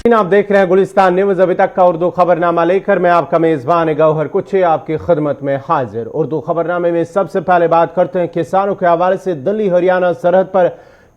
आप देख रहे हैं गुलिस्तान न्यूज। अभी तक का उर्दू खबरनामा लेकर मैं आपका मेजबान गौहर कुछे आपकी खिदमत में हाजिर। उर्दू खबरनामे में सबसे पहले बात करते हैं किसानों के हवाले से। दिल्ली हरियाणा सरहद पर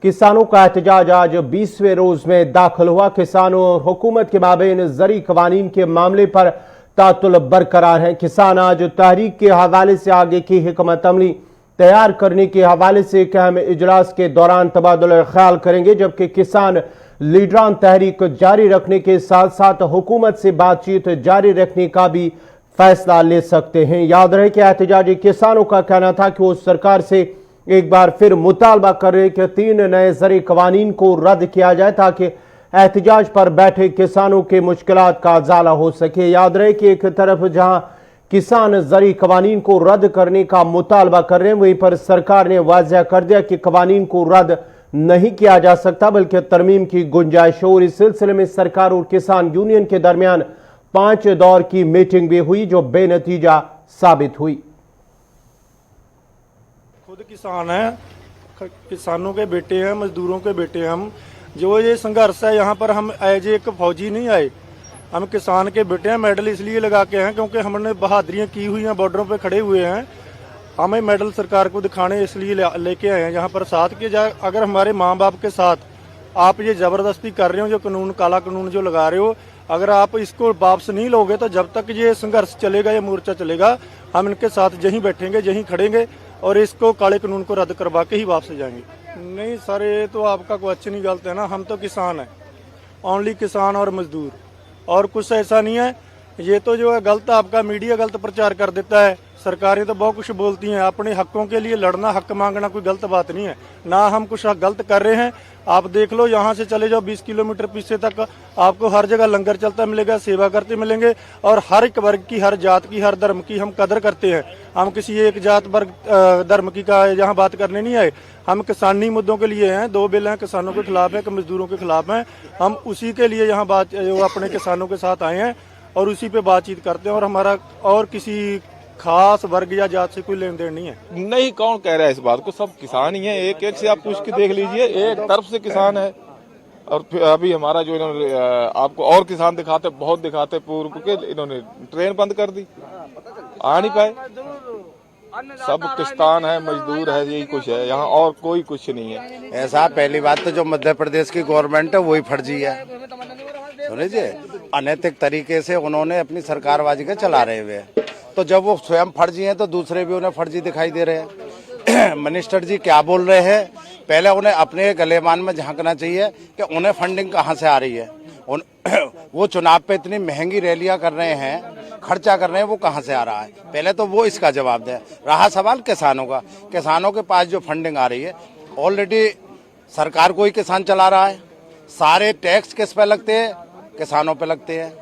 किसानों का एहतजाज आज 20वें रोज में दाखिल हुआ। किसानों और हुकूमत के माबेन ज़री कवानीन के मामले पर तातुल बरकरार है। किसान आज तहरीक के हवाले से आगे की हिकमत अमली तैयार करने के हवाले से एक अहम इजलास के दौरान तबादुल ख्याल करेंगे, जबकि किसान लीडरान तहरीक जारी रखने के साथ साथ हुकूमत से बातचीत जारी रखने का भी फैसला ले सकते हैं। याद रहे कि एहतजाजी किसानों का कहना था कि वो सरकार से एक बार फिर मुतालबा कर रहे कि 3 नए ज़री कवानीन को रद्द किया जाए ताकि एहतजाज पर बैठे किसानों के मुश्किलात का अजाला हो सके। याद रहे कि एक तरफ जहां किसान ज़री कवानीन को रद्द करने का मुतालबा कर रहे हैं, वहीं पर सरकार ने वाज़ह कर दिया कि कवानीन को रद्द नहीं किया जा सकता बल्कि तरमीम की गुंजाइश है। और इस सिलसिले में सरकार और किसान यूनियन के दरमियान 5 दौर की मीटिंग भी हुई जो बेनतीजा साबित हुई। खुद किसान है, किसानों के बेटे हैं, मजदूरों के बेटे हैं हम। जो ये संघर्ष है यहाँ पर हम एज एक फौजी नहीं आए, हम किसान के बेटे हैं। मेडल इसलिए लगा के हैं क्योंकि हमने बहादुरियां की हुई हैं, बॉर्डरों पे खड़े हुए हैं। हमें मेडल सरकार को दिखाने इसलिए लेके आए हैं यहाँ पर साथ के अगर हमारे माँ बाप के साथ आप ये जबरदस्ती कर रहे हो, जो कानून काला कानून जो लगा रहे हो, अगर आप इसको वापस नहीं लोगे तो जब तक ये संघर्ष चलेगा, ये मोर्चा चलेगा, हम इनके साथ यहीं बैठेंगे, यहीं खड़ेंगे और इसको काले कानून को रद्द करवा के ही वापस जाएंगे। नहीं सर, ये तो आपका क्वेश्चन ही गलत है ना। हम तो किसान है, ओनली किसान और मजदूर, और कुछ ऐसा नहीं है। ये तो जो है गलत, आपका मीडिया गलत प्रचार कर देता है। सरकारें तो बहुत कुछ बोलती हैं, अपने हकों के लिए लड़ना, हक मांगना कोई गलत बात नहीं है ना। हम कुछ गलत कर रहे हैं, आप देख लो, यहाँ से चले जाओ 20 किलोमीटर पीछे तक, आपको हर जगह लंगर चलता मिलेगा, सेवा करते मिलेंगे। और हर एक वर्ग की, हर जात की, हर धर्म की हम कदर करते हैं। हम किसी एक जात वर्ग धर्म की का यहाँ बात करने नहीं आए। हम किसानी मुद्दों के लिए हैं। 2 बिल हैं, किसानों के खिलाफ है, मजदूरों के खिलाफ हैं। हम उसी के लिए यहाँ बात, जो अपने किसानों के साथ आए हैं और उसी पे बातचीत करते हैं। और हमारा और किसी खास वर्ग या जात से कोई लेन देन नहीं है। नहीं, कौन कह रहा है इस बात को? सब किसान ही है, एक एक से आप पूछ के देख लीजिए। एक तरफ से किसान है और फिर अभी हमारा जो इन्होंने आपको और किसान दिखाते, बहुत दिखाते पूर्व के, इन्होंने ट्रेन बंद कर दी, आ नहीं पाए। सब किसान है, मजदूर है, यही कुछ है यहाँ, और कोई कुछ नहीं है। ऐसा पहली बात तो जो मध्य प्रदेश की गवर्नमेंट है वही फर्जी है, समझिए। अनैतिक तरीके से उन्होंने अपनी सरकारबाजी का चला रहे हुए, तो जब वो स्वयं फर्जी हैं तो दूसरे भी उन्हें फर्जी दिखाई दे रहे हैं। मिनिस्टर जी क्या बोल रहे हैं, पहले उन्हें अपने गलेमान में झांकना चाहिए कि उन्हें फंडिंग कहाँ से आ रही है। वो चुनाव पे इतनी महंगी रैलियां कर रहे हैं, खर्चा कर रहे हैं, वो कहाँ से आ रहा है, पहले तो वो इसका जवाब दे। रहा सवाल किसानों का, किसानों के पास जो फंडिंग आ रही है, ऑलरेडी सरकार को ही किसान चला रहा है। सारे टैक्स किस पे लगते हैं? किसानों पे लगते हैं,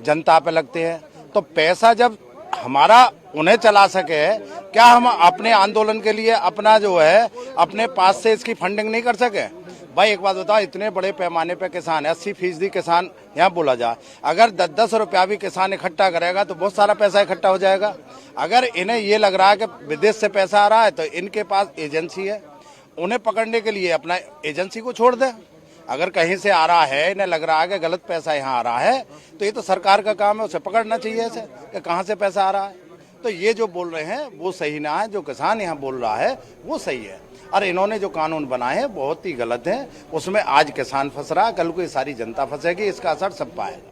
जनता पे लगते हैं। तो पैसा जब हमारा उन्हें चला सके, क्या हम अपने आंदोलन के लिए अपना जो है अपने पास से इसकी फंडिंग नहीं कर सके? भाई एक बात बताओ, इतने बड़े पैमाने पे किसान है, 80% किसान यहाँ बोला जाए, अगर 10-10 रुपया भी किसान इकट्ठा करेगा तो बहुत सारा पैसा इकट्ठा हो जाएगा। अगर इन्हें ये लग रहा है कि विदेश से पैसा आ रहा है तो इनके पास एजेंसी है, उन्हें पकड़ने के लिए अपना एजेंसी को छोड़ दे। अगर कहीं से आ रहा है, इन्हें लग रहा है कि गलत पैसा यहाँ आ रहा है, तो ये तो सरकार का काम है, उसे पकड़ना चाहिए ऐसे कि कहाँ से पैसा आ रहा है। तो ये जो बोल रहे हैं वो सही ना है, जो किसान यहाँ बोल रहा है वो सही है। और इन्होंने जो कानून बनाए हैं बहुत ही गलत है, उसमें आज किसान फंस रहा है, कल को ये सारी जनता फंसेगी, इसका असर सब पाएगा।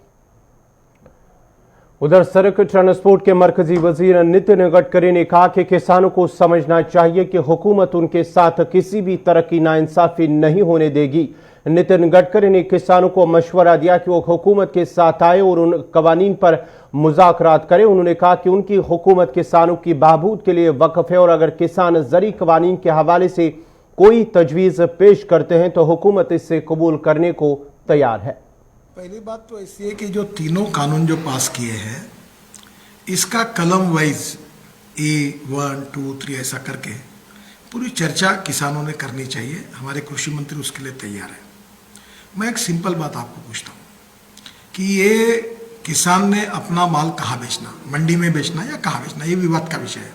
उधर सड़क ट्रांसपोर्ट के मरकजी वजीर नितिन गडकरी ने कहा कि किसानों को समझना चाहिए कि हुकूमत उनके साथ किसी भी तरह की नाइंसाफी नहीं होने देगी। नितिन गडकरी ने किसानों को मशवरा दिया कि वो हुकूमत के साथ आए और उन कवानीन पर मुज़ाकरात करें। उन्होंने कहा कि उनकी हुकूमत किसानों की बहबूद के लिए वक़्फ़ है और अगर किसान ज़री कवानीन के हवाले से कोई तजवीज़ पेश करते हैं तो हुकूमत इससे कबूल करने को तैयार है। पहली बात तो ऐसी है कि जो तीनों कानून जो पास किए हैं, इसका कलम वाइज A1, 2, 3 ऐसा करके पूरी चर्चा किसानों ने करनी चाहिए। हमारे कृषि मंत्री उसके लिए तैयार है। मैं एक सिंपल बात आपको पूछता हूँ कि ये किसान ने अपना माल कहाँ बेचना, मंडी में बेचना या कहाँ बेचना, ये विवाद का विषय है।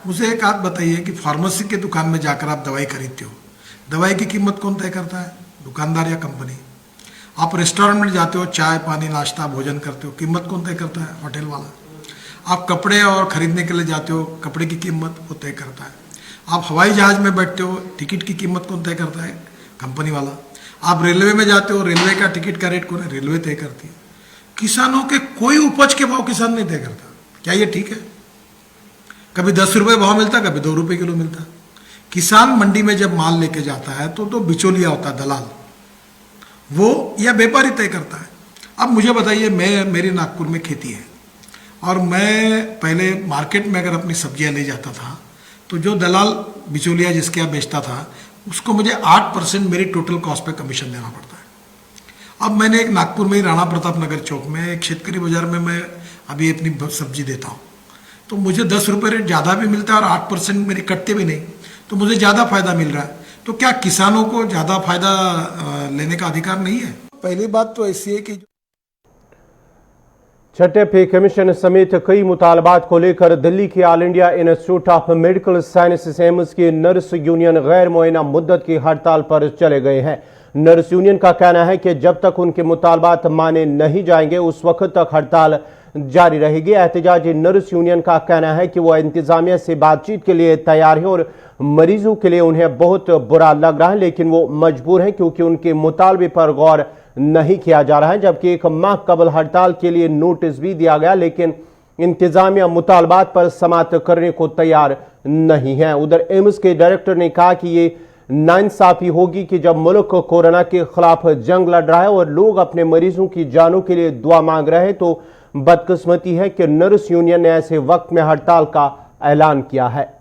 मुझे एक बात बताइए कि फार्मेसी के दुकान में जाकर आप दवाई खरीदते हो, दवाई की कीमत कौन तय करता है? दुकानदार या कंपनी? आप रेस्टोरेंट में जाते हो, चाय पानी नाश्ता भोजन करते हो, कीमत कौन तय करता है? होटल वाला। आप कपड़े और खरीदने के लिए जाते हो, कपड़े की कीमत वो तय करता है। आप हवाई जहाज में बैठते हो, टिकट की कीमत कौन तय करता है? कंपनी वाला। आप रेलवे में जाते हो, रेलवे का टिकट का रेट कौन है? रेलवे तय करती है। किसानों के कोई उपज के भाव किसान नहीं तय करता। क्या ये ठीक है? कभी 10 रुपये भाव मिलता, कभी 2 रुपये किलो मिलता। किसान मंडी में जब माल लेके जाता है तो बिचौलिया होता है, दलाल, वो या व्यापारी तय करता है। अब मुझे बताइए, मेरी नागपुर में खेती है और मैं पहले मार्केट में अगर अपनी सब्जियां ले जाता था तो जो दलाल बिचौलिया जिसके यहाँ बेचता था उसको मुझे 8% मेरी टोटल कॉस्ट पे कमीशन देना पड़ता है। अब मैंने एक नागपुर में ही राणा प्रताप नगर चौक में एक शेतकरी बाजार में मैं अभी अपनी सब्जी देता हूँ, तो मुझे 10 रुपये रेट ज़्यादा भी मिलता है और 8% मेरे कटते भी नहीं, तो मुझे ज़्यादा फायदा मिल रहा है। तो क्या किसानों को ज़्यादा फायदा लेने का अधिकार नहीं है? पहली बात तो ऐसी है कि छठे पे कमीशन समेत कई मुतालबात को लेकर दिल्ली के all India institute of medical sciences AIIMS की नर्स यूनियन गैर मुअय्यना मुद्दत की हड़ताल पर चले गए हैं। नर्स यूनियन का कहना है कि जब तक उनके मुतालबात माने नहीं जाएंगे उस वक्त तक हड़ताल जारी रहेगी। एहतजाजी नर्स यूनियन का कहना है कि वह इंतजामिया से बातचीत के लिए तैयार है और मरीजों के लिए उन्हें बहुत बुरा लग रहा है, लेकिन वो मजबूर हैं क्योंकि उनके मुतालबे पर गौर नहीं किया जा रहा है। जबकि 1 माह कबल हड़ताल के लिए नोटिस भी दिया गया, लेकिन इंतजामिया मुतालबात पर समाअत करने को तैयार नहीं है। उधर एम्स के डायरेक्टर ने कहा कि ये नाइंसाफी होगी कि जब मुल्क कोरोना के खिलाफ जंग लड़ रहा है और लोग अपने मरीजों की जानों के लिए दुआ मांग रहे हैं, तो बदकिस्मती है कि नर्स यूनियन ने ऐसे वक्त में हड़ताल का ऐलान किया है।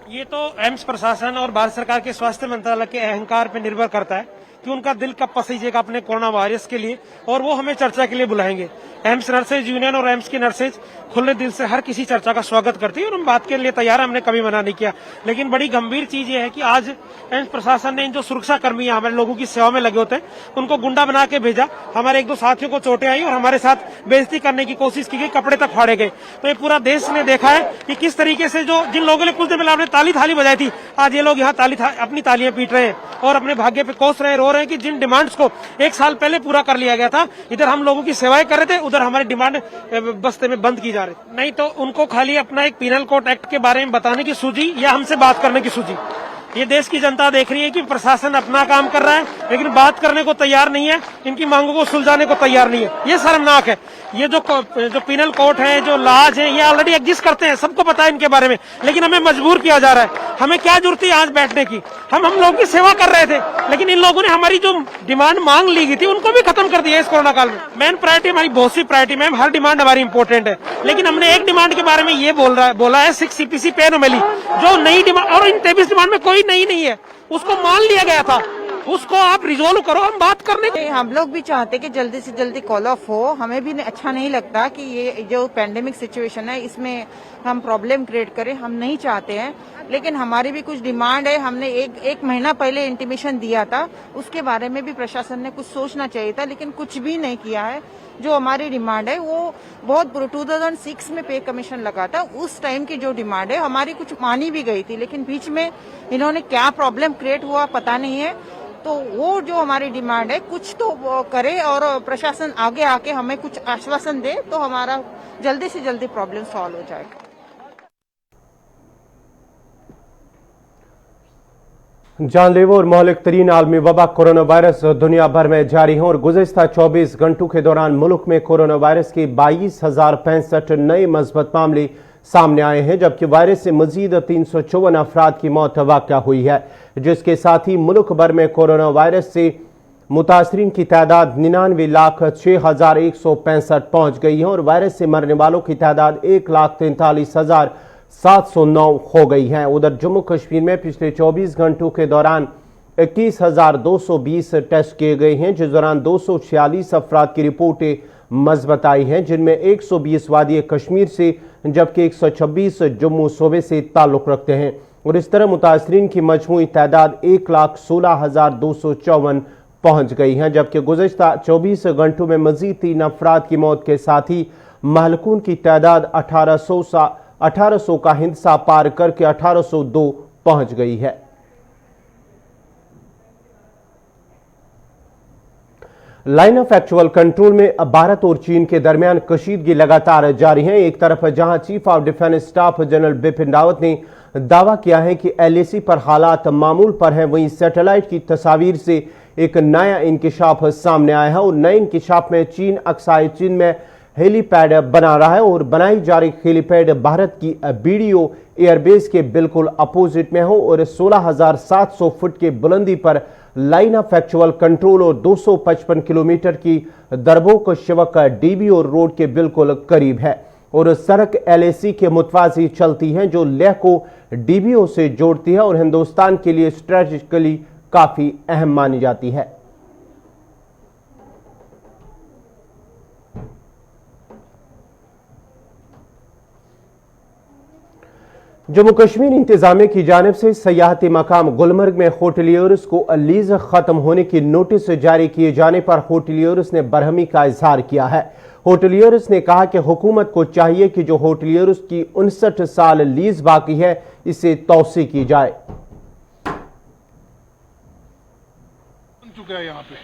ये तो एम्स प्रशासन और भारत सरकार के स्वास्थ्य मंत्रालय के अहंकार पर निर्भर करता है कि उनका दिल कब पसीजेगा अपने कोरोना वायरस के लिए, और वो हमें चर्चा के लिए बुलाएंगे। एम्स नर्सेज यूनियन और एम्स की नर्सेज खुले दिल से हर किसी चर्चा का स्वागत करती है और हम बात के लिए तैयार हैं, हमने कभी मना नहीं किया। लेकिन बड़ी गंभीर चीज ये है कि आज एम्स प्रशासन ने इन जो सुरक्षा कर्मी हमारे लोगों की सेवा में लगे होते हैं उनको गुंडा बना के भेजा। हमारे 1-2 साथियों को चोटें आई और हमारे साथ बेइज्जती करने की कोशिश की गई, कपड़े तक फाड़े गए। तो ये पूरा देश ने देखा है कि किस तरीके से जो जिन लोगों ने कुछ देर पहले आपने ताली थाली बजाई थी, आज ये लोग यहाँ अपनी तालियां पीट रहे हैं और अपने भाग्य पे कोस रहे, रो रहे हैं कि जिन डिमांड्स को 1 साल पहले पूरा कर लिया गया था, इधर हम लोगों की सेवाएं कर रहे थे, उधर हमारी डिमांड बस्ते में बंद की जा रही। नहीं तो उनको खाली अपना एक पीनल कोड एक्ट के बारे में बताने की सूझी या हमसे बात करने की सूझी। ये देश की जनता देख रही है कि प्रशासन अपना काम कर रहा है लेकिन बात करने को तैयार नहीं है, इनकी मांगों को सुलझाने को तैयार नहीं है। ये शर्मनाक है। ये जो पीनल कोड है, जो लाज है, ये ऑलरेडी एग्जिस्ट करते हैं, सबको पता है इनके बारे में, लेकिन हमें मजबूर किया जा रहा है। हमें क्या जरूरत है आज बैठने की? हम लोगों की सेवा कर रहे थे, लेकिन इन लोगों ने हमारी जो डिमांड मांग ली गई थी उनको भी खत्म कर दिया इस कोरोना काल में। मेन प्रायोरिटी हमारी बहुत सी प्रायोरिटी में, हर डिमांड हमारी इंपॉर्टेंट है, लेकिन हमने एक डिमांड के बारे में ये बोला है 6 CPC पे एनोमली, जो नई डिमांड, और इन 23 डिमांड में कोई नई नहीं है, उसको मान लिया गया था, उसको आप रिजोल्व करो, हम बात करने के। हम लोग भी चाहते कि जल्दी से जल्दी कॉल ऑफ हो। हमें भी अच्छा नहीं लगता कि ये जो पैंडेमिक सिचुएशन है इसमें हम प्रॉब्लम क्रिएट करें, हम नहीं चाहते हैं, लेकिन हमारी भी कुछ डिमांड है। हमने एक महीना पहले इंटीमेशन दिया था, उसके बारे में भी प्रशासन ने कुछ सोचना चाहिए था, लेकिन कुछ भी नहीं किया है। जो हमारी डिमांड है वो बहुत 2006 में पे कमीशन लगा था, उस टाइम की जो डिमांड है हमारी कुछ मानी भी गई थी, लेकिन बीच में इन्होंने क्या प्रॉब्लम क्रिएट हुआ पता नहीं है। तो वो जो हमारी डिमांड है कुछ तो करे और प्रशासन आगे आके हमें कुछ आश्वासन दे तो हमारा जल्दी से जल्दी प्रॉब्लम सॉल्व हो जाएगा। जानलेवा और महलिक तरीन आलमी वबा कोरोना वायरस दुनिया भर में जारी है और गुज़िश्ता 24 घंटों के दौरान मुल्क में कोरोना वायरस के 22,065 नए मस्बत मामले सामने आए हैं, जबकि वायरस से मजीद 354 अफराद की मौत वाक़या हुई है, जिसके साथ ही मुल्क भर में कोरोना वायरस से मुतासरीन की तादाद 99,06,165 पहुंच गई है और वायरस से मरने वालों की तादाद 1,43,709 हो गई है। उधर जम्मू कश्मीर में पिछले 24 घंटों के दौरान 21,220 टेस्ट किए गए हैं, जिस दौरान 246 अफराद की रिपोर्टें मज़बत आई हैं, जिनमें 120 वादी कश्मीर से जबकि 126 जम्मू सूबे से ताल्लुक़ रखते हैं। और इस तरह मुतासरीन की मजमूई तादाद 1,16,254 पहुंच गई हैं, जबकि गुज़श्ता 24 घंटों में मजीद 3 अफराद की मौत के साथ ही महलकून की तादाद 1800 का हिंसा पार करके 1802 पहुंच गई है। लाइन ऑफ एक्चुअल कंट्रोल में भारत और चीन के दरमियान कशीदगी लगातार जारी है। एक तरफ जहां chief of defence staff general Bipin Rawat ने दावा किया है कि LAC पर हालात मामूल पर हैं, वहीं सैटेलाइट की तस्वीर से एक नया इंकिशाफ सामने आया है और नए इंकिशाफ में चीन अक्साई चीन में हेलीपैड बना रहा है और बनाई जा रही हेलीपैड भारत की BDO एयरबेस के बिल्कुल अपोजिट में हो और 16,700 फुट की बुलंदी पर लाइन ऑफ एक्चुअल कंट्रोल और 255 किलोमीटर की दरबोक शिवक DBO रोड के बिल्कुल करीब है और सड़क LAC के मुतवाजी चलती है जो लेह को DBO से जोड़ती है और हिंदुस्तान के लिए स्ट्रेटेजिकली काफी अहम मानी जाती है। जम्मू कश्मीर इंतजामिया की जानिब से सयाहती मकाम गुलमर्ग में होटलियर्स को लीज खत्म होने की नोटिस जारी किए जाने पर होटलियर्स ने बरहमी का इजहार किया है। होटलियर्स ने कहा कि हुकूमत को चाहिए कि जो होटलियर्स की 59 साल लीज बाकी है इसे तौसी की जाए। चुका है यहाँ पे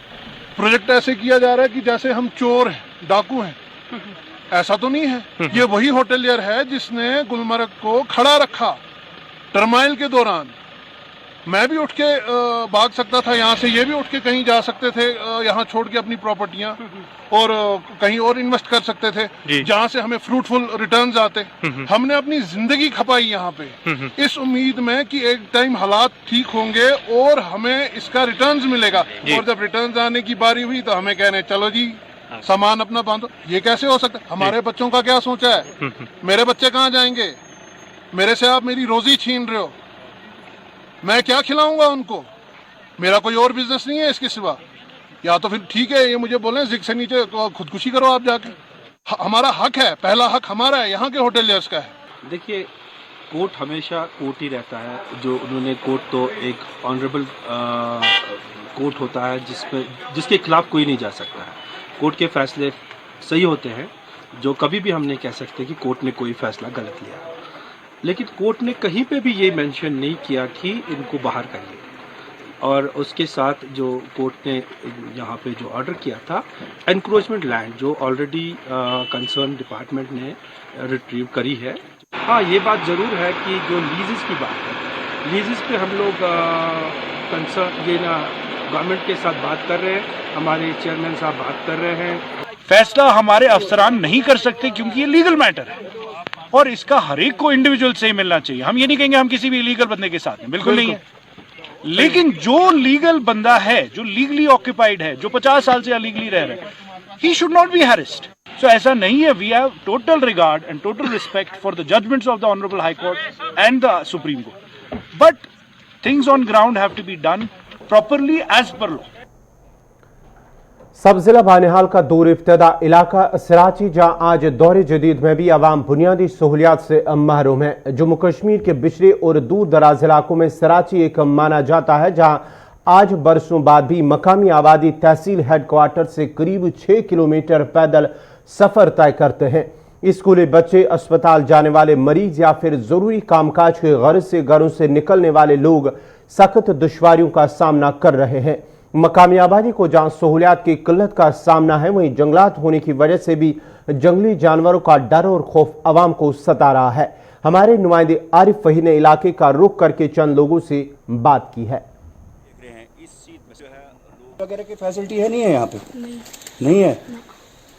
प्रोजेक्ट ऐसे किया जा रहा है कि जैसे हम चोर हैं, डाकू हैं। ऐसा तो नहीं है। ये वही होटलियर है जिसने गुलमर्ग को खड़ा रखा टर्माइल के दौरान। मैं भी उठ के भाग सकता था यहाँ से, ये भी उठ के कहीं जा सकते थे यहाँ छोड़ के अपनी प्रॉपर्टियां और कहीं और इन्वेस्ट कर सकते थे जहाँ से हमें फ्रूटफुल रिटर्न्स आते। हमने अपनी जिंदगी खपाई यहाँ पे इस उम्मीद में कि एक टाइम हालात ठीक होंगे और हमें इसका रिटर्न्स मिलेगा। और जब रिटर्न्स आने की बारी हुई तो हमें कहने चलो जी सामान अपना बांधो। ये कैसे हो सकता है? हमारे बच्चों का क्या सोचा है? मेरे बच्चे कहाँ जाएंगे? मेरे से आप मेरी रोजी छीन रहे हो, मैं क्या खिलाऊंगा उनको? मेरा कोई और बिजनेस नहीं है इसके सिवा। या तो फिर ठीक है ये मुझे बोलें जिग से नीचे खुदकुशी करो आप जाके। हमारा हक है, पहला हक हमारा है, यहाँ के होटलियर्स का है। देखिए कोर्ट हमेशा कोर्ट ही रहता है। जो उन्होंने कोर्ट तो एक ऑनरेबल कोर्ट होता है जिसके खिलाफ कोई नहीं जा सकता है। कोर्ट के फैसले सही होते हैं, जो कभी भी हम नहीं कह सकते कि कोर्ट ने कोई फैसला गलत लिया। लेकिन कोर्ट ने कहीं पे भी ये मेंशन नहीं किया कि इनको बाहर करिए। और उसके साथ जो कोर्ट ने यहाँ पे जो ऑर्डर किया था एनक्रोचमेंट लैंड जो ऑलरेडी कंसर्न डिपार्टमेंट ने रिट्रीव करी है। हाँ ये बात ज़रूर है कि जो लीजेस की बात है, लीजेस पे हम लोग कंसर्न ये ना गवर्नमेंट के साथ बात कर रहे हैं, हमारे चेयरमैन साहब बात कर रहे हैं। फैसला हमारे अफसरान नहीं कर सकते क्योंकि ये लीगल मैटर है और इसका हर एक को इंडिविजुअल से ही मिलना चाहिए। हम ये नहीं कहेंगे हम किसी भी इलीगल बंदे के साथ हैं, बिल्कुल नहीं है। लेकिन जो लीगल बंदा है, जो लीगली ऑक्यूपाइड है, जो 50 साल से अलीगली रह रहे हैं, he should not be harassed. So ऐसा नहीं है। We have total regard and total respect for the judgments of the honourable high court and the supreme court, but things on ground have to be done properly as per law. सब जिला बानिहाल का दूर इब्तदा इलाका सराची जहां आज दौरे जदीद में भी आवाम बुनियादी सहूलियात से महरूम है। जम्मू कश्मीर के बिछड़े और दूर दराज इलाकों में सराची एक माना जाता है जहां आज बरसों बाद भी मकामी आबादी तहसील हेडक्वार्टर से करीब 6 किलोमीटर पैदल सफर तय करते हैं। स्कूली बच्चे, अस्पताल जाने वाले मरीज या फिर जरूरी कामकाज के गर्ज से घरों से निकलने वाले लोग सख्त दुश्वारियों का सामना कर रहे हैं। मकामी आबादी को जहां सहूलियात की किल्लत का सामना है, वहीं जंगलात होने की वजह से भी जंगली जानवरों का डर और खौफ आवाम को सता रहा है। हमारे नुमाइंदे आरिफ फहीद ने इलाके का रुख करके चंद लोगों से बात की है। वगैरह की फैसिलिटी है नहीं है यहाँ पे? नहीं है।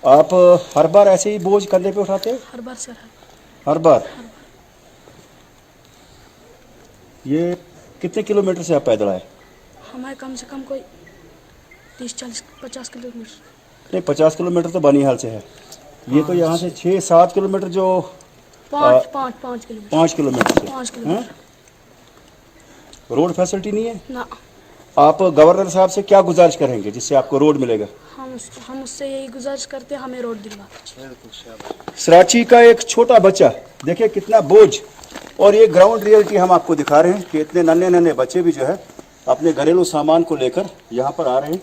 आप हर बार ऐसे ही बोझ कंधे पे उठाते हैं? हर बार सर, हर बार। ये कितने किलोमीटर से आप पैदल आए? हमारे कम से कम कोई 30-40-50 किलोमीटर। नहीं 50 किलोमीटर तो बानिहाल से है। ये तो यहाँ से 6-7 किलोमीटर जो 5 किलोमीटर। 5 किलोमीटर से 5 किलोमीटर। रोड फैसिलिटी नहीं है ना। आप गवर्नर साहब से क्या गुजारिश करेंगे जिससे आपको रोड मिलेगा? हम उससे यही गुजारिश करते हैं हमें रोड दिलवा दीजिए। सराची का एक छोटा बच्चा देखिए कितना बोझ, और ये ग्राउंड रियलिटी हम आपको दिखा रहे हैं कि इतने नन्हे नन्हे बच्चे भी जो है अपने घरेलू सामान को लेकर यहाँ पर आ रहे हैं।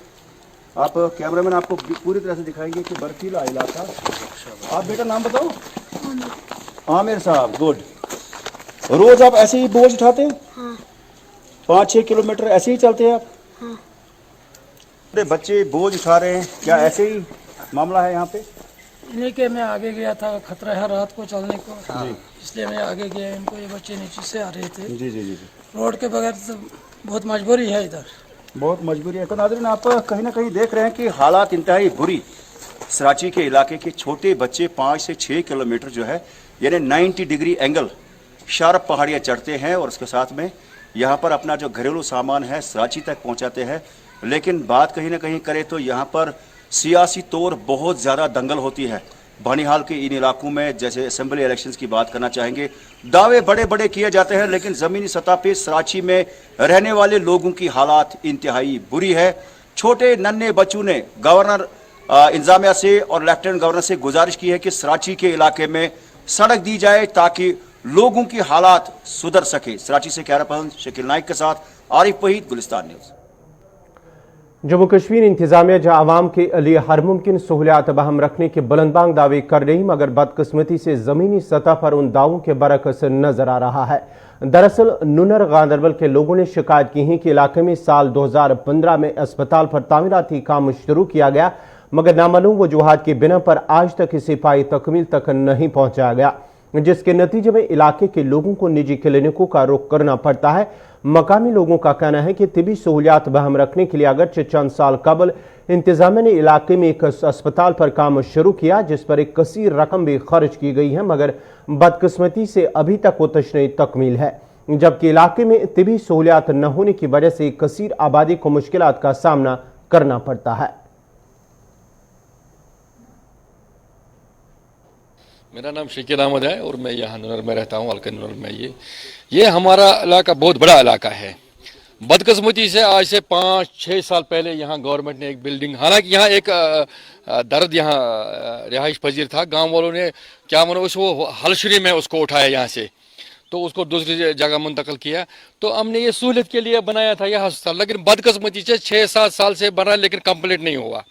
आप कैमरामैन आपको पूरी तरह से दिखाएंगे कि बर्फीला इलाका। आप बेटा नाम बताओ। आमिर साहब, गुड। रोज आप ऐसे ही बोझ उठाते हैं? हाँ। 5-6 किलोमीटर ऐसे ही चलते हैं आप? हाँ। बच्चे बोझ उठा रहे हैं, क्या ऐसे ही मामला है यहाँ पे? लेके मैं आगे गया था, खतरा है रात को चलने को, इसलिए मैं आगे गया। इनको ये बच्चे नीचे से आ रहे थे। जी जी जी। रोड के बगैर तो बहुत मजबूरी है, इधर बहुत मजबूरी है। तो नाज़रीन, आप कहीं ना कहीं देख रहे हैं कि हालात इंतहाई बुरी। सराची के इलाके के छोटे बच्चे 5 से 6 किलोमीटर जो है यानी 90 डिग्री एंगल शार्प पहाड़ियाँ चढ़ते हैं और उसके साथ में यहाँ पर अपना जो घरेलू सामान है सराची तक पहुँचाते हैं। लेकिन बात कहीं ना कहीं करें तो यहाँ पर सियासी तौर बहुत ज़्यादा दंगल होती है। बानिहाल के इन इलाकों में जैसे असेंबली इलेक्शंस की बात करना चाहेंगे, दावे बड़े बड़े किए जाते हैं, लेकिन ज़मीनी सतह पे सराची में रहने वाले लोगों की हालात इंतहाई बुरी है। छोटे नन्हे बच्चों ने गवर्नर इंतजामिया से और लेफ्टिनेंट गवर्नर से गुजारिश की है कि सराची के इलाके में सड़क दी जाए ताकि लोगों की हालात सुधर सके। सराची से कैमरा पर्सन शकील नाइक के साथ आरिफ वहीद, गुलिस्तान न्यूज़। जम्मू कश्मीर इंतजामिया जहां आवाम के लिए हर मुमकिन सहूलियात बहम रखने के बुलंदबांग दावे कर रही, मगर बदकिस्मती से ज़मीनी सतह पर उन दावों के बरक्स नजर आ रहा है। दरअसल नुनर गांदरबल के लोगों ने शिकायत की है कि इलाके में साल 2015 में अस्पताल पर तामीराती काम शुरू किया गया, मगर नामालूम वजूहात की बिना पर आज तक इसे पाई तकमील तक नहीं पहुंचाया गया, जिसके नतीजे में इलाके के लोगों को निजी क्लिनिकों का रुख करना पड़ता है। मकामी लोगों का कहना है कि तिबी सहूलियात बहम रखने के लिए अगरचे चंद साल कबल इंतजामिया ने इलाके में एक अस्पताल पर काम शुरू किया, जिस पर एक कसीर रकम भी खर्च की गई है, मगर बदकिस्मती से अभी तक वो तशरीह तकमील है, जबकि इलाके में तिबी सहूलियात न होने की वजह से कसीर आबादी को मुश्किलात का सामना करना पड़ता है। मेरा नाम शकील अहमद है और मैं यहाँ नुनर में रहता हूँ, हल्के नुनर में। ये हमारा इलाका बहुत बड़ा इलाका है। बदकिस्मती से आज से 5-6 साल पहले यहाँ गवर्नमेंट ने एक बिल्डिंग, हालांकि यहाँ एक दर्द यहाँ रिहाइश पजीर था, गांव वालों ने क्या मानो उसको हलशरी में उसको उठाया यहाँ से, तो उसको दूसरी जगह मुंतकिल किया। तो हमने ये सहूलियत के लिए बनाया था यह अस्पताल, लेकिन बदकिस्मती से 6-7 साल से बना लेकिन कंप्लीट नहीं हुआ।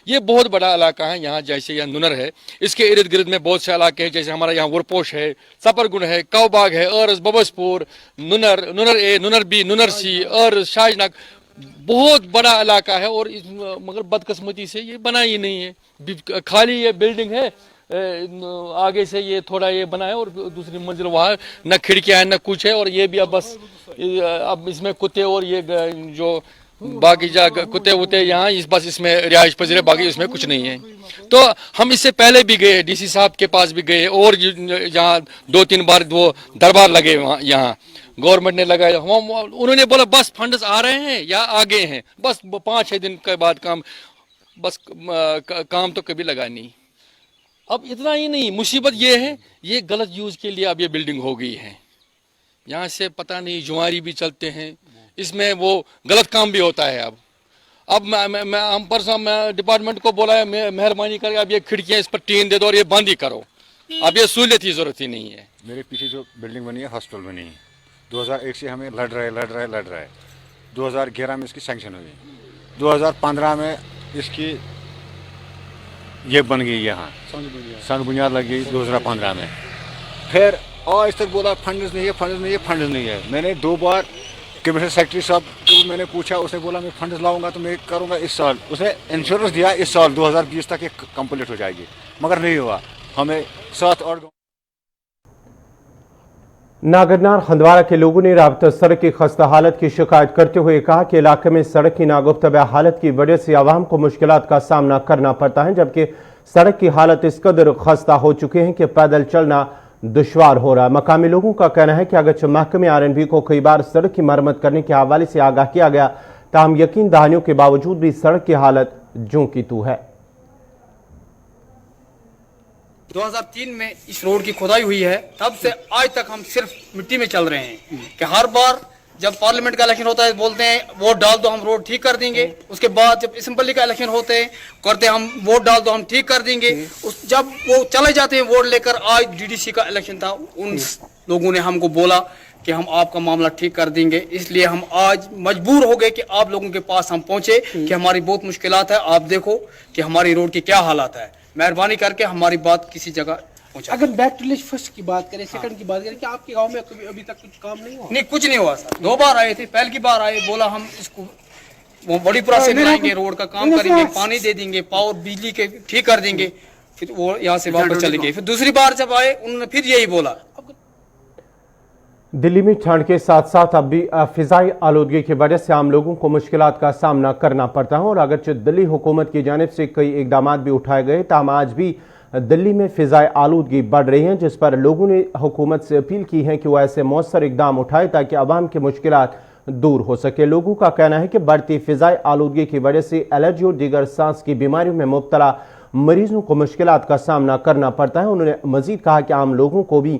ये बहुत बड़ा इलाका है। यहाँ जैसे यहाँ नुनर है, इसके इर्द गिर्द में बहुत से इलाके हैं, जैसे हमारा यहाँ वरपोश है, सपरगुन है, कौबाग है, अर्ज, बबसपुर, नुनर ए, नुनर बी, नुनर सी, अर्ज, शाहजनाग, बहुत बड़ा इलाका है। और मगर बदकिस्मती से ये बना ही नहीं है। खाली ये बिल्डिंग है, आगे से ये थोड़ा ये बना है और दूसरी मंजिल वहाँ न खिड़कियाँ हैं न कुछ है। और ये भी अब बस अब इसमें कुत्ते और ये जो बाकी कुत्ते वुत्ते यहाँ इस बस इसमें रिहाइश पजीर है, बाकी इसमें कुछ नहीं है। तो हम इससे पहले भी गए, डीसी साहब के पास भी गए और यहाँ 2-3 बार वो दरबार लगे वहाँ, यहाँ गवर्नमेंट ने लगाया। उन्होंने बोला बस फंड्स आ रहे हैं या आगे हैं, बस 5-6 दिन के बाद काम, बस काम तो कभी लगा नहीं। अब इतना ही नहीं, मुसीबत ये है, ये गलत यूज के लिए अब ये बिल्डिंग हो गई है। यहाँ से पता नहीं जुआरी भी चलते हैं, इसमें वो गलत काम भी होता है। अब हम परसों डिपार्टमेंट को बोला है, मेहरबानी करके अब ये खिड़कियां इस पर टीन दे दो और ये बंद ही करो, अब ये सहूलियत की जरूरत ही नहीं है। मेरे पीछे जो बिल्डिंग बनी है हॉस्पिटल बनी है, 2001 से हमें लड़ रहा है। 2011 में इसकी सैंक्शन हुई, 2015 में इसकी ये बन गई, यहाँ संग बुनियाद लग गई 2015 में। फिर आज तक बोला फंड्स नहीं है। मैंने 2 बार कमिश्नर सेक्रेटरी साहब को मैंने पूछा, उसने बोला मैं फंड्स लाऊंगा तो मैं करूंगा इस साल। उसने इंश्योरेंस दिया इस साल 2020 तक ये कंप्लीट हो जाएगी, मगर नहीं हुआ। हमें 7 और नागरनार हंदवारा के लोगों ने राबता सड़क की खस्ता हालत की शिकायत करते हुए कहा कि इलाके में सड़क की नागुफ्तबा हालत की वजह से आवाम को मुश्किलात का सामना करना पड़ता है, जबकि सड़क की हालत इस कदर खस्ता हो चुके हैं कि पैदल चलना दुश्वार हो रहा है। मकामी लोगों का कहना है कि अगरचे महकमे RNB को कई बार सड़क की मरम्मत करने के हवाले से आगाह किया गया, ताहम यकीन दहानियों के बावजूद भी सड़क की हालत ज्यों की त्यों है। 2003 में इस रोड की खुदाई हुई है, तब से आज तक हम सिर्फ मिट्टी में चल रहे हैं कि हर बार जब पार्लियामेंट का इलेक्शन होता है बोलते हैं वोट डाल दो हम रोड ठीक कर देंगे, उसके बाद जब असेंबली का इलेक्शन होते हैं करते हैं हम वोट डाल दो हम ठीक कर देंगे। जब वो चले जाते हैं वोट लेकर, आज डीडीसी का इलेक्शन था, उन लोगों ने हमको बोला कि हम आपका मामला ठीक कर देंगे, इसलिए हम आज मजबूर हो गए कि आप लोगों के पास हम पहुंचे कि हमारी बहुत मुश्किलात है, आप देखो कि हमारी रोड की क्या हालात है, मेहरबानी करके हमारी बात किसी जगह पहुंचा। अगर बैक टू विलेज फर्स्ट की बात करें, सेकंड की बात करें, कि आपके गांव में अभी तक कुछ काम नहीं हुआ? नहीं, कुछ नहीं हुआ सर। 2 बार आए थे, पहली की बार आए, बोला हम इसको वो बड़ीपुरा से बनाएंगे, रोड का काम करेंगे, पानी दे देंगे, पावर बिजली के ठीक कर देंगे, फिर वो यहाँ से वापस चले गए। फिर दूसरी बार जब आए उन्होंने फिर यही बोला। दिल्ली में ठंड के साथ साथ अब भी फिजाई आलूदगी की वजह से आम लोगों को मुश्किलात का सामना करना पड़ता है और अगरचे दिल्ली हुकूमत की जानिब से कई इकदाम भी उठाए गए, ताहम आज भी दिल्ली में फिजाई आलूदगी बढ़ रही है, जिस पर लोगों ने हुकूमत से अपील की है कि वह ऐसे मौसर इकदाम उठाए ताकि अवाम की मुश्किलात दूर हो सके। लोगों का कहना है कि बढ़ती फिजाई आलूदगी की वजह से एलर्जी और दीगर सांस की बीमारियों में मुब्तला मरीजों को मुश्किलात का सामना करना पड़ता है। उन्होंने मजीद कहा कि आम लोगों को भी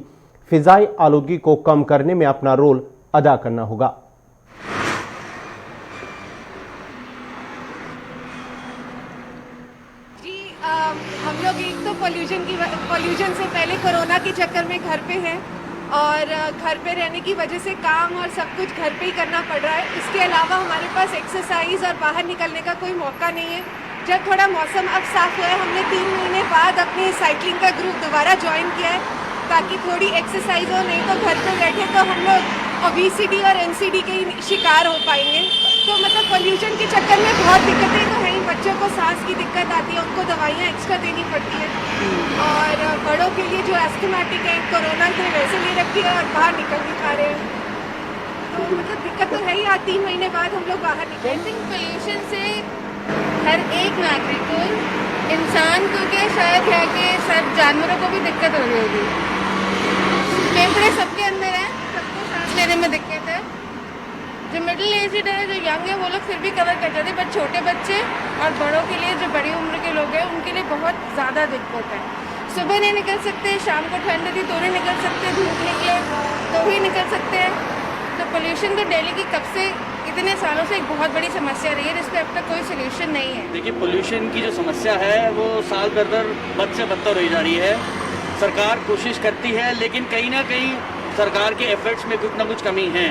फिजाई आलूदगी को कम करने में अपना रोल अदा करना होगा। जी हम लोग एक तो पॉल्यूशन से पहले कोरोना के चक्कर में घर पे हैं और घर पे रहने की वजह से काम और सब कुछ घर पे ही करना पड़ रहा है। इसके अलावा हमारे पास एक्सरसाइज और बाहर निकलने का कोई मौका नहीं है। जब थोड़ा मौसम अब साफ हुआ है, हमने 3 महीने बाद अपनी साइकिलिंग का ग्रुप दोबारा ज्वाइन किया है ताकि थोड़ी एक्सरसाइज हो, नहीं तो घर पे बैठे तो हम लोग ओबेसिटी और एनसीडी के ही शिकार हो पाएंगे। तो मतलब पोल्यूशन के चक्कर में बहुत दिक्कतें तो हैं। बच्चों को सांस की दिक्कत आती है, उनको दवाइयाँ एक्स्ट्रा देनी पड़ती है और बड़ों के लिए जो एस्थमेटिक है, कोरोना ने वैसे ले रखी है और बाहर निकल नहीं पा रहे हैं, तो मतलब दिक्कत तो है ही। आज 3 महीने बाद हम लोग बाहर निकले। पोल्यूशन से हर एक नागरिक को, इंसान को क्या शायद है कि सब जानवरों को भी दिक्कत हो रही होगी। फेफड़े सबके अंदर है, सबको सांस लेने में दिक्कत है। जो मिडिल एजड है, जो यंग है, वो लोग फिर भी कवर कर जाते हैं, पर छोटे बच्चे और बड़ों के लिए, जो बड़ी उम्र के लोग हैं, उनके लिए बहुत ज़्यादा दिक्कत है। सुबह नहीं निकल सकते, शाम को ठंड थी तो नहीं निकल सकते, धूप निकले तो ही निकल सकते हैं। तो पोल्यूशन तो दिल्ली की कब से इतने सालों से एक बहुत बड़ी समस्या रही है, जिस पर अब तक कोई सोल्यूशन नहीं है। देखिए, पोल्यूशन की जो समस्या है वो साल दर बद से बदतर हो जा रही है। सरकार कोशिश करती है, लेकिन कहीं ना कहीं सरकार के एफर्ट्स में कुछ ना कुछ कमी है।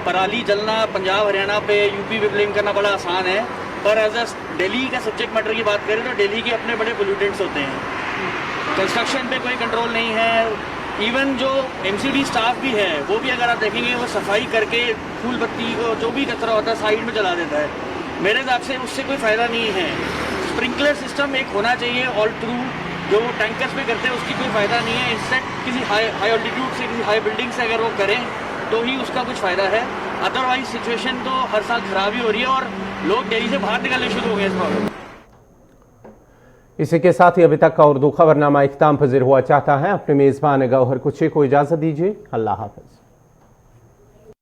पराली जलना पंजाब हरियाणा पे, यूपी पे ब्लेम करना बड़ा आसान है, पर एज अ दिल्ली का सब्जेक्ट मैटर की बात करें तो दिल्ली के अपने बड़े पोल्यूटेंट्स होते हैं। कंस्ट्रक्शन पे कोई कंट्रोल नहीं है। इवन जो एमसीडी स्टाफ भी है, वो भी अगर आप देखेंगे वो सफाई करके फूल बत्ती को जो भी कचरा होता है साइड में जला देता है। मेरे हिसाब से उससे कोई फ़ायदा नहीं है। स्प्रिंकलर सिस्टम एक होना चाहिए ऑल थ्रू, जो टैंकर्स पे करते हैं उसकी कोई फ़ायदा नहीं है। इंस्टेड किसी हाई ऑल्टीट्यूड से, किसी हाई बिल्डिंग से अगर वो करें तो ही उसका कुछ फ़ायदा है। अदरवाइज सिचुएशन तो हर साल खराब ही हो रही है और लोग दिल्ली से बाहर निकलने शुरू हो गए इस प्रॉब्लम। इसी के साथ ही अभी तक का उर्दू खबरनामा इख्तिताम पजीर हुआ चाहता है। अपने मेज़बान गौहर कुछ को इजाज़त दीजिए। अल्लाह हाफ़िज़।